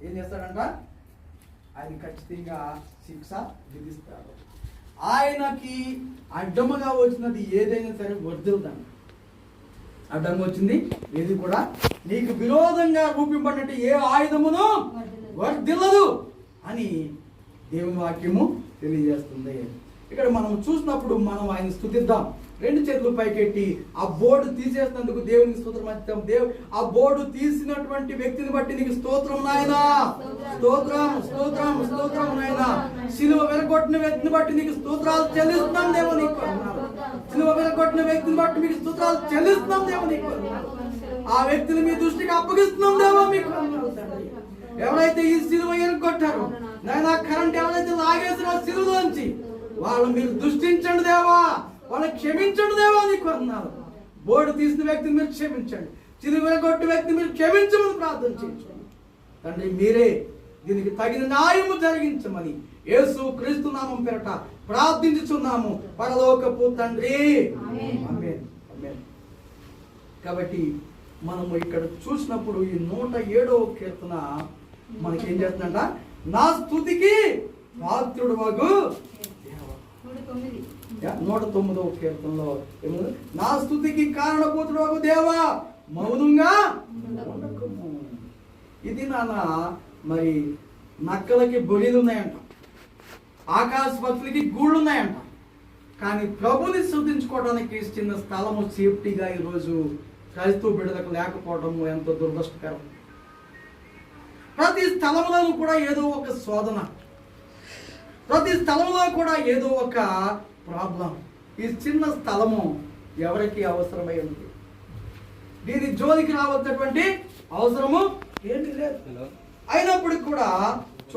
ఏం చేస్తాడంట? ఆయన ఖచ్చితంగా శిక్ష విధిస్తాడు. ఆయనకి అడ్డముగా వచ్చినది ఏదైనా సరే వర్ధిల్తాను. అడ్డంగా వచ్చింది ఏది కూడా నీకు విరోధంగా రూపింపడినట్టు ఏ ఆయుధమును వర్ధిల్లదు అని దేవుని వాక్యము తెలియజేస్తుంది. ఇక్కడ మనం చూసినప్పుడు మనం ఆయన స్తుతిద్దాం. 2 చేతులు పైకెట్టి ఆ బోర్డు తీసేసినందుకు దేవునికి స్తోత్రం. ఆ బోర్డు తీసినటువంటి వ్యక్తిని బట్టి నీకు స్తోత్రం నాయనా, స్తోత్రం స్తోత్రం స్తోత్రం నాయనా. సిలువ వెరగొట్టిన వ్యక్తిని బట్టి నీకు స్తోత్రాలు చెల్లిస్తున్నాం దేవా నీకు. సిలువ వెరగొట్టిన వ్యక్తిని బట్టి మీకు స్తోత్రాలు చెల్లిస్తున్నాం దేవా నీకు. ఆ వ్యక్తిని మీ దృష్టికి అప్పగిస్తున్నాం దేవా మీకు. ఎవరైతే ఈ సిలువ ఎరగొట్టారో నాయనా, కరెంట్ ఎవరైతే లాగేసిన సిలువలోంచి వాళ్ళు మీరు దృష్టించండి దేవా, వాళ్ళని క్షమించండి దేవా నీకు అన్నారు. బోర్డు తీసిన వ్యక్తిని మీరు క్షమించండి, చిలువ కొట్టు వ్యక్తిని మీరు క్షమించమని ప్రార్థన చేయించండి. తండ్రి మీరే దీనికి తగిన న్యాయము జరిగించమని యేసు క్రీస్తు నామం పేరట ప్రార్థించుచున్నాము పరలోకపు తండ్రి. ఆమేన్. ఆమేన్. కాబట్టి మనము ఇక్కడ చూసినప్పుడు ఈ 107వ కీర్తన మనకేం చేస్తుందంట? నా స్తుతికి పాత్రుడు వగు 109వ కీర్తనలో నా స్తుతికి కారణభూతుడు వగు దేవా మౌనంగా ఉండకము. ఇది నాన్న మరి నక్కలకి బొడిలు ఉన్నాయంట, ఆకాశ పక్షులకి గూళ్ళు ఉన్నాయంట. కానీ ప్రభుని స్తుతించుకోవడానికి చిన్న స్థలము సేఫ్టీగా ఈరోజు క్రైస్తవ బిడ్డలకు లేకపోవడం ఎంతో దురదృష్టకరం. ప్రతి స్థలంలో కూడా ఏదో ఒక శోధన, ప్రతి స్థలంలో కూడా ఏదో ఒక ప్రాబ్లం. ఈ చిన్న స్థలము ఎవరికి అవసరమై ఉంది? దీని జోలికి రావాల్సినటువంటి అవసరము ఏమీ లేదు. అయినప్పటికీ కూడా